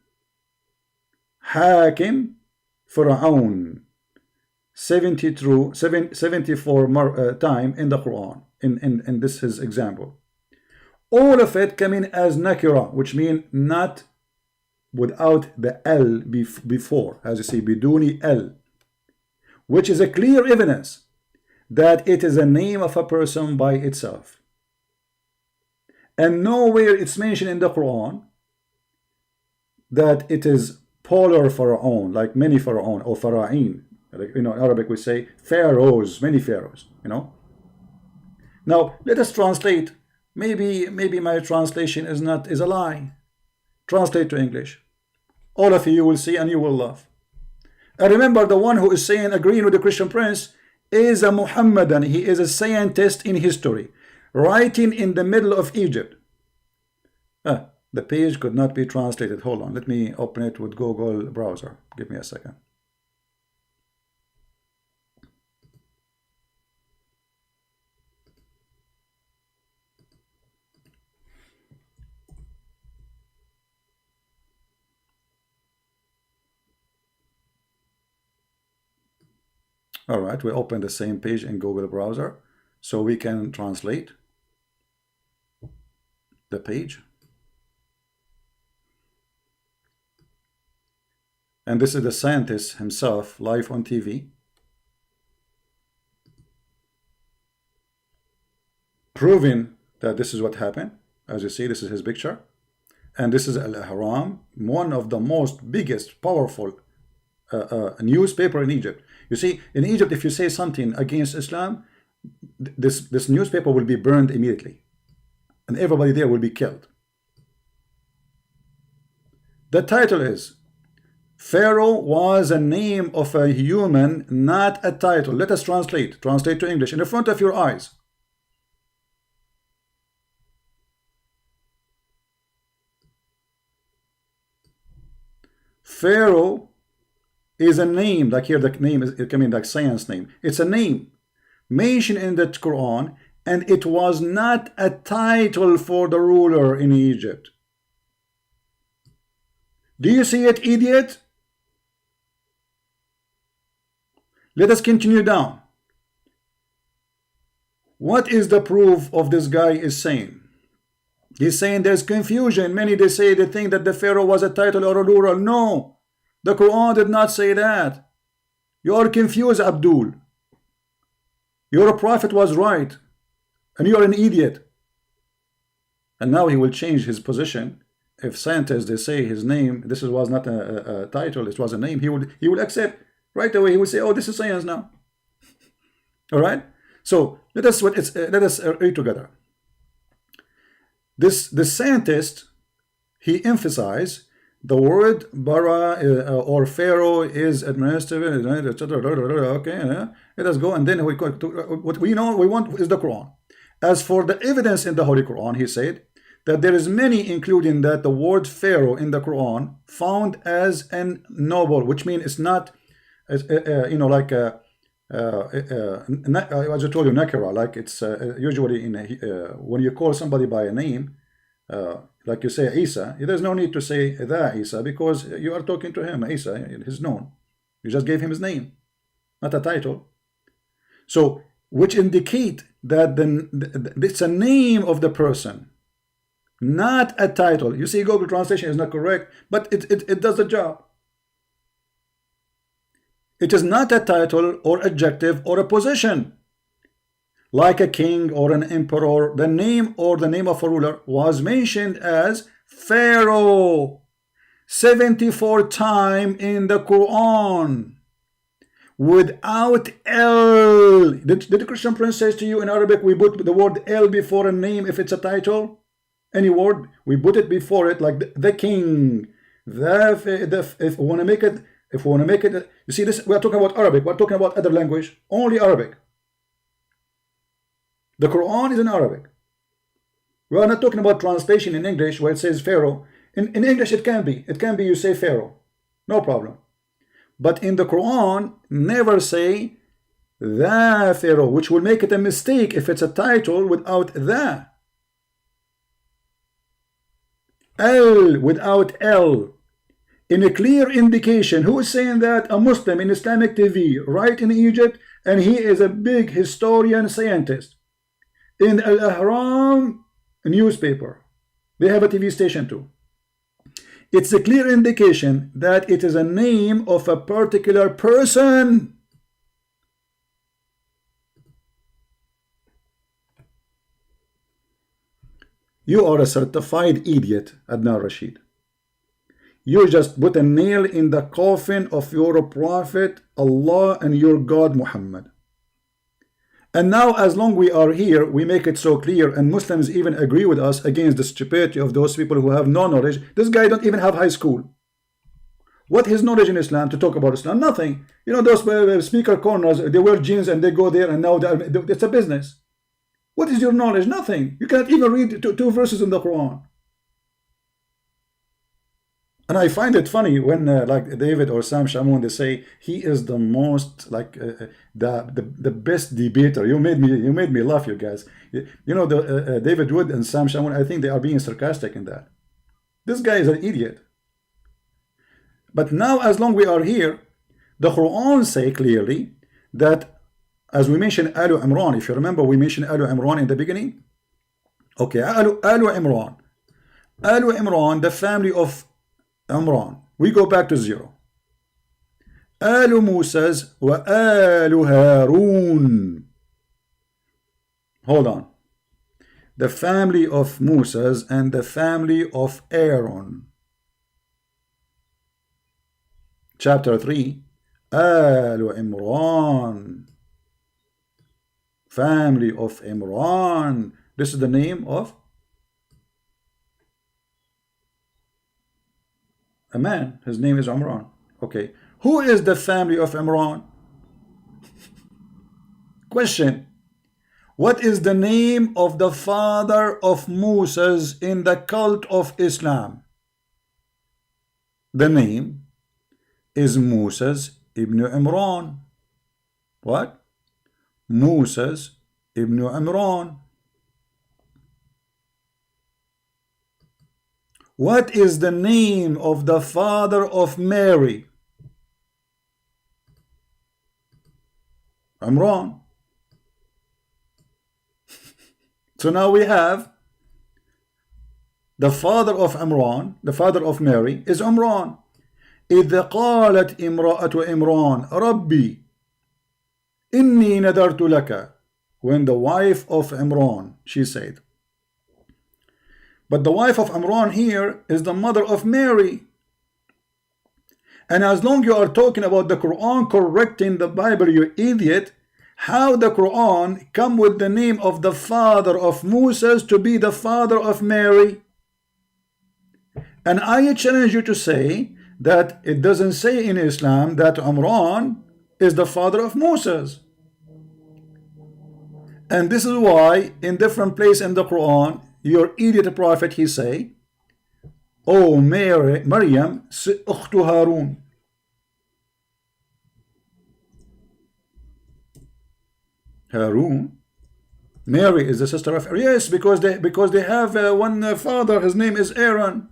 Hakim Fir'aun 74 time in the Quran. In this his example, all of it coming as nakira, which mean not without the L before, as you see, biduni L, which is a clear evidence that it is a name of a person by itself. And nowhere it's mentioned in the Quran that it is polar pharaoh, like many pharaoh or pharaohin. Like, in Arabic we say pharaohs, many pharaohs. Now let us translate. Maybe my translation is a lie. Translate to English. All of you will see and you will laugh. And remember, the one who is saying, agreeing with the Christian Prince, is a Muhammadan. He is a scientist in history, writing in the middle of Egypt. The page could not be translated. Hold on, let me open it with Google browser. Give me a second. All right, we open the same page in Google browser so we can translate the page. And this is the scientist himself, live on TV, proving that this is what happened. As you see, this is his picture. And this is Al-Ahram, one of the most biggest, powerful newspaper in Egypt. You see, in Egypt, if you say something against Islam, this newspaper will be burned immediately. And everybody there will be killed. The title is, Pharaoh was a name of a human, not a title. Let us translate. Translate to English in the front of your eyes. Pharaoh is a name, like here the name is, it can mean like science name. It's a name mentioned in the Quran, and it was not a title for the ruler in Egypt. Do you see it, idiot? Let us continue down. What is the proof of this guy is saying? He's saying there's confusion. Many they say they think that the Pharaoh was a title or a ruler. No, the Quran did not say that. You are confused, Abdul. Your prophet was right, and you are an idiot. And now he will change his position. If scientists they say his name, this was not a title, it was a name, he will accept right away. He will say, "Oh, this is science now." All right. So let us read together. The scientist, he emphasized the word bara or pharaoh is administrative. Okay, let us go, and then what we want is the Quran. As for the evidence in the Holy Quran, he said that there is many, including that the word pharaoh in the Quran found as an noble, which means it's not, like as I told you, nakira, like it's usually in when you call somebody by a name, like you say Isa, there's no need to say the Isa because you are talking to him. Isa is known. You just gave him his name, not a title. So, which indicate that it's a name of the person, not a title. You see, Google translation is not correct, but it does the job. It is not a title or adjective or a position. Like a king or an emperor, the name or the name of a ruler was mentioned as Pharaoh 74 times in the Quran without L. Did the Christian Prince says to you in Arabic we put the word L before a name if it's a title? Any word, we put it before it, like the king. If we want to make it, you see this, we are talking about Arabic, we're talking about other language, only Arabic. The Quran is in Arabic. We are not talking about translation in English where it says Pharaoh. In English it can be you say Pharaoh, no problem. But in the Quran, never say the Pharaoh, which will make it a mistake if it's a title without the. L without L. In a clear indication, who is saying that? A Muslim in Islamic TV, right in Egypt, and he is a big historian scientist. In Al-Ahram newspaper, they have a TV station too. It's a clear indication that it is a name of a particular person. You are a certified idiot, Adnan Rashid. You just put a nail in the coffin of your prophet Allah and your God Muhammad. And now, as long we are here, we make it so clear, and Muslims even agree with us against the stupidity of those people who have no knowledge. This guy don't even have high school. What his knowledge in Islam to talk about Islam? Nothing. You know, those speaker corners, they wear jeans and they go there, and now it's a business. What is your knowledge? Nothing. You cannot even read two verses in the Quran. And I find it funny when like David or Sam Shamun, they say he is the most like the best debater. You made me laugh, you guys. You know, the David Wood and Sam Shamun, I think they are being sarcastic in that. This guy is an idiot. But now, as long we are here, the Quran say clearly that, as we mentioned Alu Imran, if you remember, we mentioned Alu Imran in the beginning. Okay, Alu Imran. Alu Imran, the family of Imran. We go back to 0. Alu Musa's wa Alu Harun. Hold on. The family of Musa's and the family of Aaron. Chapter 3. Alu Imran. Family of Imran. This is the name of a man. His name is Imran. Okay. Who is the family of Imran? Question. What is the name of the father of Moses in the cult of Islam? The name is Moses ibn Imran. What? Moses ibn Imran. What is the name of the father of Mary? Imran. So now we have the father of Imran, the father of Mary is Imran. إذ قالت امرأة إمران ربي إني نذرت لك. When the wife of Imran, she said. But the wife of Imran here is the mother of Mary. And as long you are talking about the Quran correcting the Bible, you idiot, how the Quran come with the name of the father of Moses to be the father of Mary? And I challenge you to say that it doesn't say in Islam that Imran is the father of Moses. And this is why in different places in the Quran, your idiot prophet, he say, oh Mary, Maryam, ukhtu Harun. Harun? Mary is the sister of, yes, because they have one father, his name is Aaron.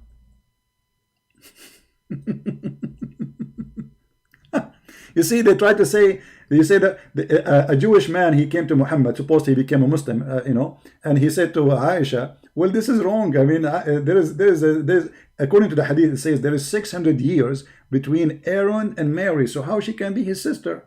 You see, they try to say, they say that a Jewish man, he came to Muhammad, supposedly he became a Muslim, you know, and he said to Aisha, well, this is wrong. I mean, there's according to the hadith, it says there is 600 years between Aaron and Mary, so how she can be his sister?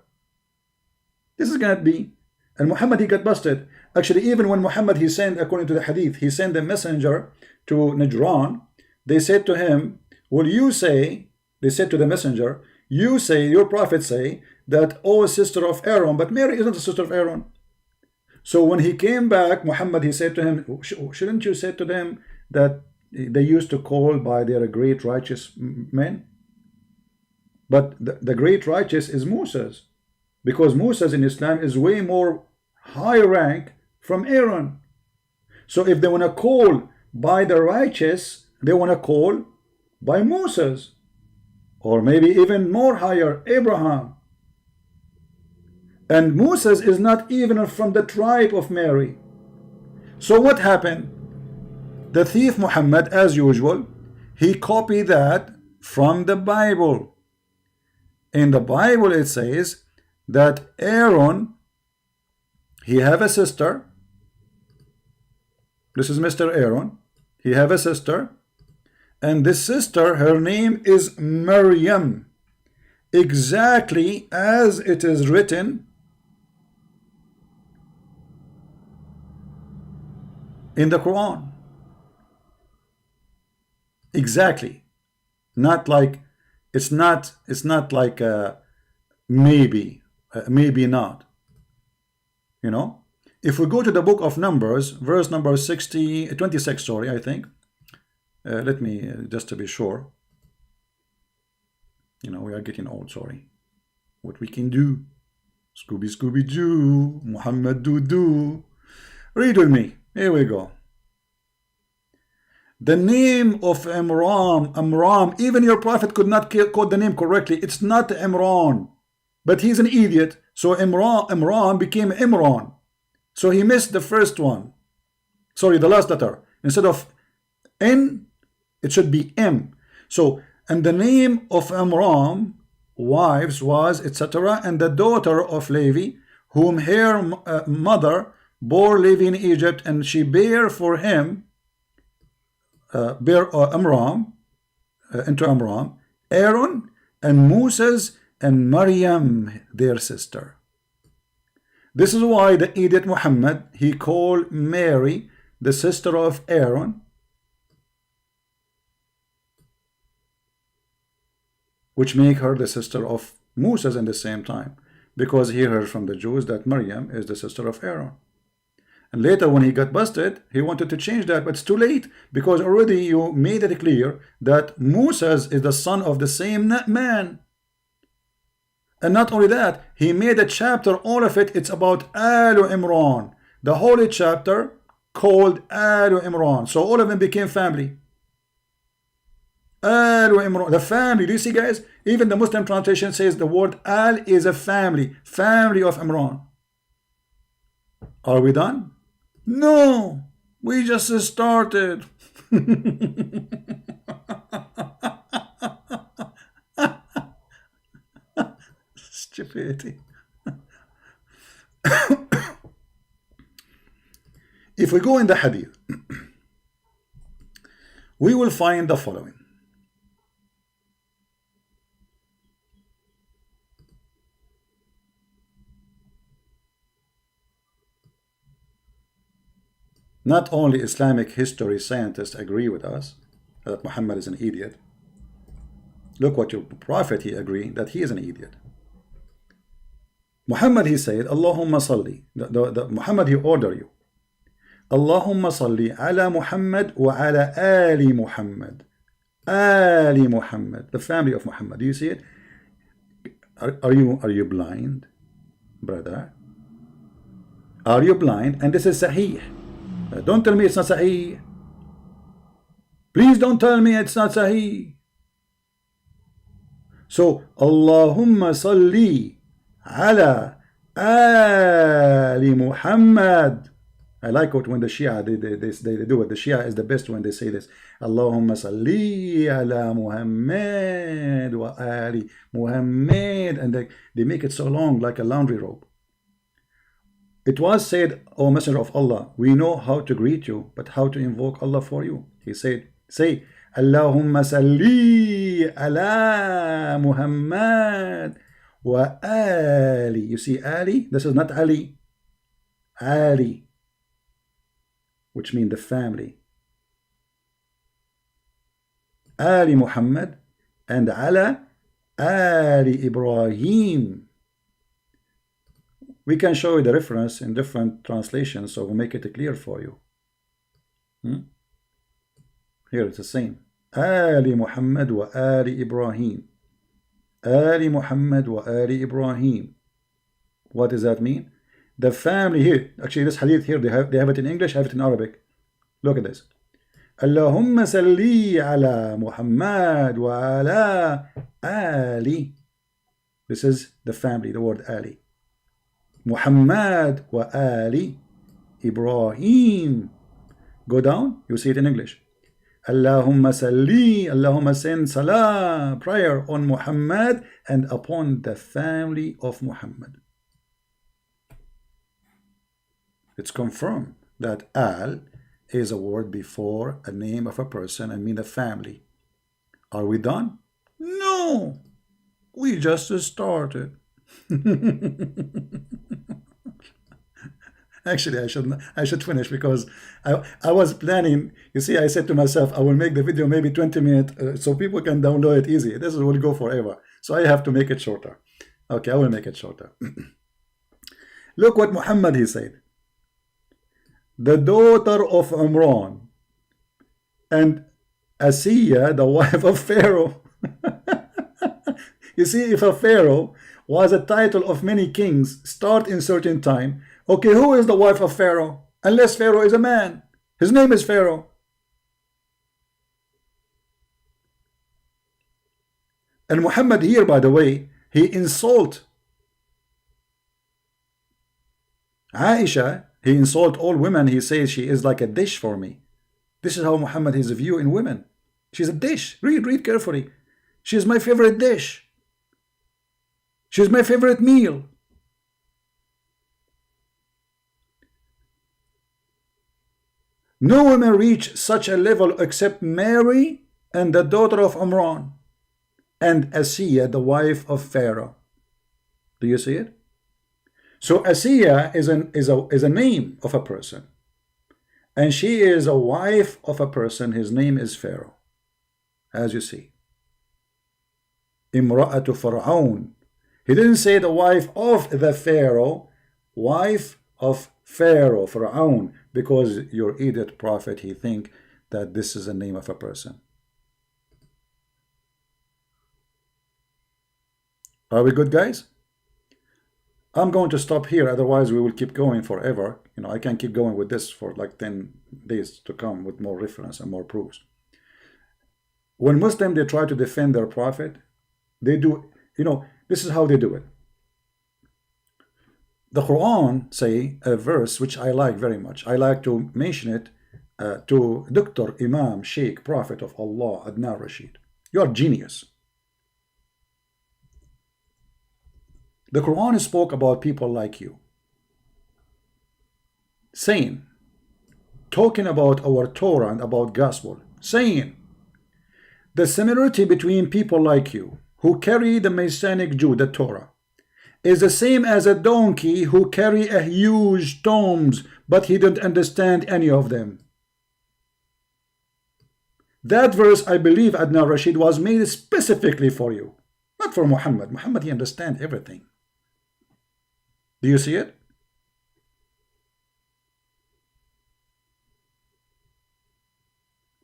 This is gonna be, and Muhammad, he got busted. Actually, even when Muhammad, he sent, according to the hadith, he sent a messenger to Najran, they said to him, well, you say, they said to the messenger, you say, your prophet say, that, oh, sister of Aaron, but Mary isn't a sister of Aaron. So when he came back, Muhammad, he said to him, shouldn't you say to them that they used to call by their great righteous men? But the great righteous is Moses, because Moses in Islam is way more high rank from Aaron. So if they want to call by the righteous, they want to call by Moses, or maybe even more higher, Abraham. And Moses is not even from the tribe of Mary. So what happened? The thief Muhammad, as usual, he copied that from the Bible. In the Bible it says that Aaron, he have a sister. This is Mr. Aaron. He have a sister. And this sister, her name is Maryam. Exactly as it is written in the Quran. Exactly. Not like, it's not like maybe, maybe not, you know. If we go to the book of Numbers, verse number 26, sorry, I think. Let me, just to be sure. We are getting old, sorry. What we can do. Scooby Scooby Doo, Muhammad Doo Doo. Read with me. Here we go. The name of Amram, even your prophet could not quote the name correctly. It's not Imran, but he's an idiot. So Amram became Imran. So he missed the first one. Sorry, the last letter. Instead of N, it should be M. So, and the name of Amram, wives was, etc., and the daughter of Levi, whom her mother bore Levi in Egypt, and she bare for him, Amram, into Amram, Aaron, and Moses, and Maryam, their sister. This is why the idiot Muhammad, he called Mary the sister of Aaron, which make her the sister of Moses at the same time, because he heard from the Jews that Maryam is the sister of Aaron. And later when he got busted, he wanted to change that, but it's too late, because already you made it clear that Moses is the son of the same man. And not only that, he made a chapter, all of it, it's about Alu Imran, the holy chapter called Alu Imran. So all of them became family. Alu Imran, the family. Do you see, guys? Even the Muslim translation says the word Al is a family, family of Imran. Are we done? No, we just started. Stupidity. If we go in the hadith, we will find the following. Not only Islamic history scientists agree with us that Muhammad is an idiot. Look what your prophet, he agreed that he is an idiot. Muhammad, he said, Allahumma salli. Muhammad, he ordered you. Allahumma salli ala Muhammad wa ala ali Muhammad. Ali Muhammad, the family of Muhammad. Do you see it? Are you blind, brother? Are you blind? And this is Sahih. Don't tell me it's not Sahih. Please don't tell me it's not Sahih. So, Allahumma salli ala ali Muhammad. I like it when the Shia, they do it. The Shia is the best when they say this. Allahumma salli ala Muhammad wa ali Muhammad. And they make it so long, like a laundry robe. It was said, O Messenger of Allah, we know how to greet you, but how to invoke Allah for you. He said, say, Allahumma salli ala Muhammad wa ali. You see Ali? This is not Ali. Ali, which means the family. Ali Muhammad and ala Ali Ibrahim. We can show you the reference in different translations, so we'll make it clear for you. Here it's the same. Ali Muhammad wa Ali Ibrahim. Ali Muhammad wa Ali Ibrahim. What does that mean? The family here, actually this hadith here, they have it in English, I have it in Arabic. Look at this. Allahumma salli ala Muhammad wa ala Ali. This is the family, the word Ali. Muhammad wa Ali Ibrahim. Go down, you see it in English. Allahumma salli, Allahumma send salah, prayer on Muhammad and upon the family of Muhammad. It's confirmed that Al is a word before a name of a person and mean a family. Are we done? No, we just started. Actually, I should finish because I was planning. You see, I said to myself, I will make the video maybe 20 minutes so people can download it easy. This will go forever. So I have to make it shorter. Okay, I will make it shorter. Look what Muhammad he said. The daughter of Imran and Asiya, the wife of Pharaoh. You see, if a Pharaoh was a title of many kings, start in certain time. Okay, who is the wife of Pharaoh? Unless Pharaoh is a man. His name is Pharaoh. And Muhammad here, by the way, he insult Aisha. He insult all women. He says she is like a dish for me. This is how Muhammad is view in women. She's a dish. Read carefully. She is my favorite dish. She is my favorite meal. No woman reach such a level except Mary and the daughter of Imran and Asiya, the wife of Pharaoh. Do you see it? So Asiya is a name of a person, and she is a wife of a person. His name is Pharaoh, as you see. Imra'atu Fir'aun. He didn't say the wife of the Pharaoh, wife of Pharaoh, Fir'aun, because your idiot prophet, he think that this is a name of a person. Are we good, guys? I'm going to stop here, otherwise we will keep going forever. You know, I can keep going with this for like 10 days to come with more reference and more proofs. When Muslims, they try to defend their prophet, they do, you know, this is how they do it. The Quran say a verse which I like very much. I like to mention it to Dr. Imam, Sheikh, Prophet of Allah, Adnan Rashid. You are genius. The Quran spoke about people like you, saying, talking about our Torah and about gospel, saying, the similarity between people like you who carry the Messianic Jew, the Torah, is the same as a donkey who carry a huge tomes, but he didn't understand any of them. That verse, I believe, Adnan Rashid, was made specifically for you, not for Muhammad. Muhammad, he understands everything. Do you see it?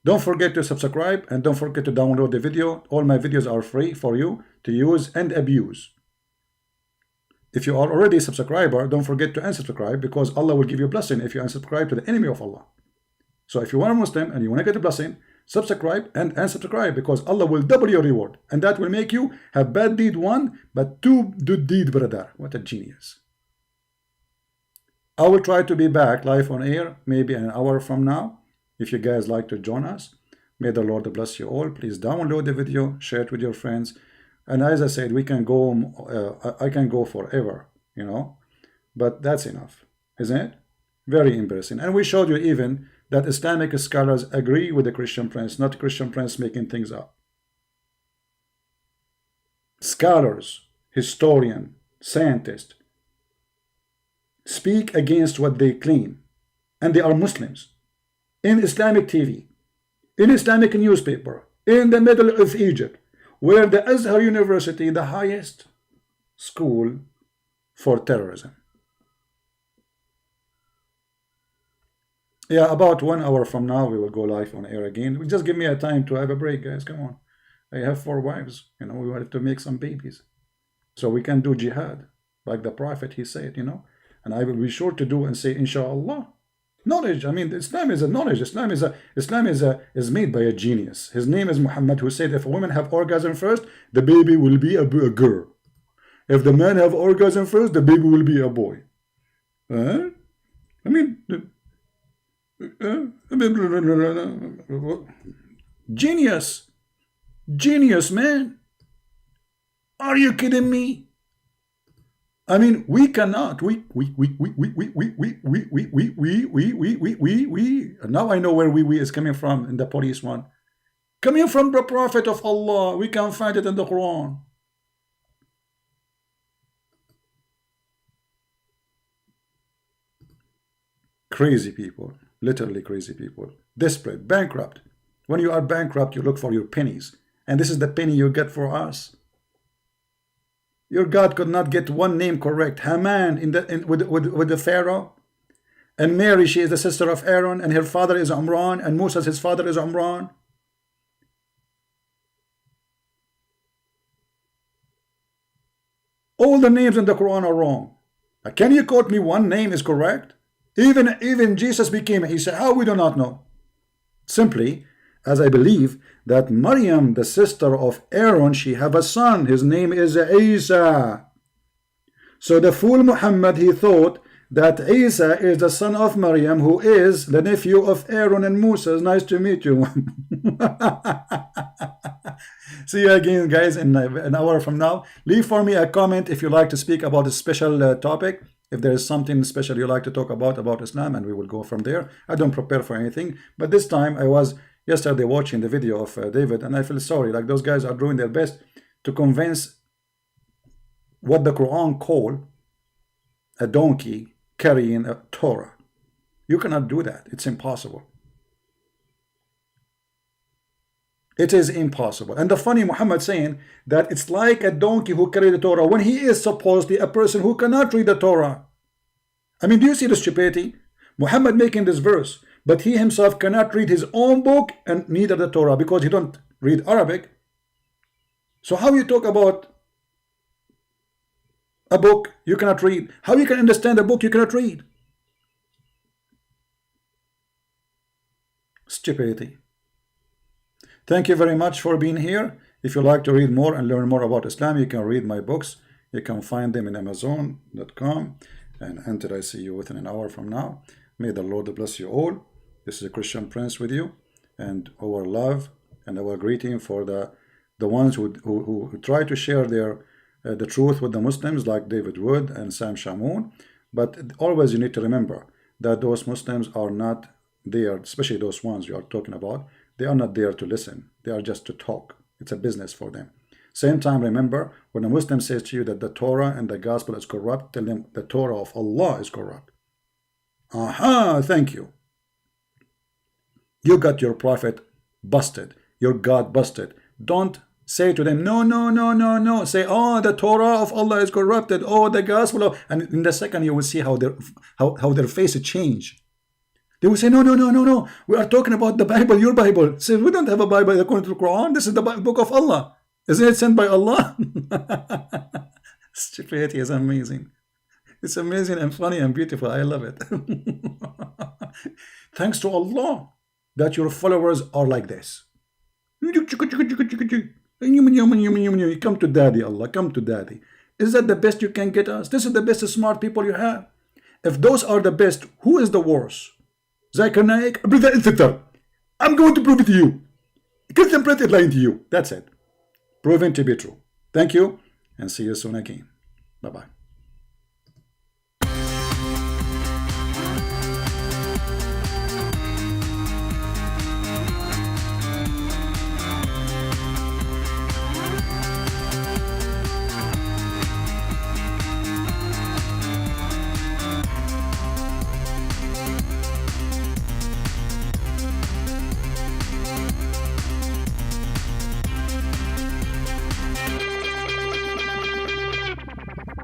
Don't forget to subscribe and don't forget to download the video. All my videos are free for you to use and abuse. If you are already a subscriber, don't forget to unsubscribe, because Allah will give you a blessing if you unsubscribe to the enemy of Allah. So if you are a Muslim and you want to get a blessing, subscribe and unsubscribe, because Allah will double your reward, and that will make you have bad deed one, but two good deed, brother. What a genius. I will try to be back live on air maybe an hour from now. If you guys like to join us, may the Lord bless you all. Please download the video, share it with your friends. And as I said, we can go, I can go forever, you know, but that's enough, isn't it? Very embarrassing. And we showed you even that Islamic scholars agree with the Christian Prince, not Christian Prince making things up. Scholars, historian, scientists speak against what they claim, and they are Muslims. In Islamic TV, in Islamic newspaper, in the middle of Egypt, where the Azhar University, the highest school for terrorism. Yeah, about 1 hour from now, we will go live on air again. Just give me a time to have a break, guys. Come on. I have 4 wives. You know, we have to make some babies. So we can do jihad, like the Prophet, he said, you know. And I will be sure to do and say, inshallah. Knowledge. I mean, Islam is a knowledge. Islam is made by a genius. His name is Muhammad, who said, if a woman have orgasm first, the baby will be a girl. If the man have orgasm first, the baby will be a boy. I mean, genius. Genius, man. Are you kidding me? I mean, we cannot. Now I know where we is coming from in the police one. Coming from the Prophet of Allah. We can find it in the Quran. Crazy people, literally crazy people, desperate, bankrupt. When you are bankrupt, you look for your pennies, and this is the penny you get for us. Your God could not get one name correct. Haman with the Pharaoh, and Mary, she is the sister of Aaron, and her father is Imran, and Moses, his father is Imran. All the names in the Quran are wrong. Can you quote me one name is correct? Even Jesus became Isa. How we do not know? Simply, as I believe that Maryam, the sister of Aaron, she have a son. His name is Isa. So the fool Muhammad, he thought that Isa is the son of Maryam, who is the nephew of Aaron and Moses. Nice to meet you. See you again, guys, in an hour from now. Leave for me a comment if you like to speak about a special topic. If there is something special you like to talk about Islam, and we will go from there. I don't prepare for anything, but this time I was yesterday watching the video of David, and I feel sorry. Like, those guys are doing their best to convince what the Quran call a donkey carrying a Torah. You cannot do that. It's impossible. It is impossible. And the funny Muhammad saying that it's like a donkey who carried the Torah when he is supposedly a person who cannot read the Torah. I mean, do you see the stupidity? Muhammad making this verse, but he himself cannot read his own book and neither the Torah because he don't read Arabic. So how you talk about a book you cannot read? How you can understand a book you cannot read? Stupidity. Thank you very much for being here. If you like to read more and learn more about Islam, you can read my books. You can find them in Amazon.com. And until I see you within an hour from now, may the Lord bless you all. This is a Christian Prince with you, and our love and our greeting for the ones who try to share the truth with the Muslims, like David Wood and Sam Shamun. But always you need to remember that those Muslims are not there, especially those ones you are talking about. They are not there to listen. They are just to talk. It's a business for them. Same time, remember, when a Muslim says to you that the Torah and the gospel is corrupt, tell them the Torah of Allah is corrupt. Aha, thank you. You got your prophet busted. Your God busted. Don't say to them, no, no, no, no, no. Say, oh, the Torah of Allah is corrupted. Oh, the gospel of... And in the second, you will see how their face change. They will say, no, no, no, no, no. We are talking about the Bible, your Bible. Say, we don't have a Bible according to the Quran. This is the book of Allah. Isn't it sent by Allah? Stupidity is amazing. It's amazing and funny and beautiful. I love it. Thanks to Allah that your followers are like this. Come to daddy, Allah. Come to daddy. Is that the best you can get us? This is the best smart people you have. If those are the best, who is the worst? Zakir Naik, etc. I'm going to prove it to you. Christian Prince is lying to you. That's it. Proven to be true. Thank you, and see you soon again. Bye-bye.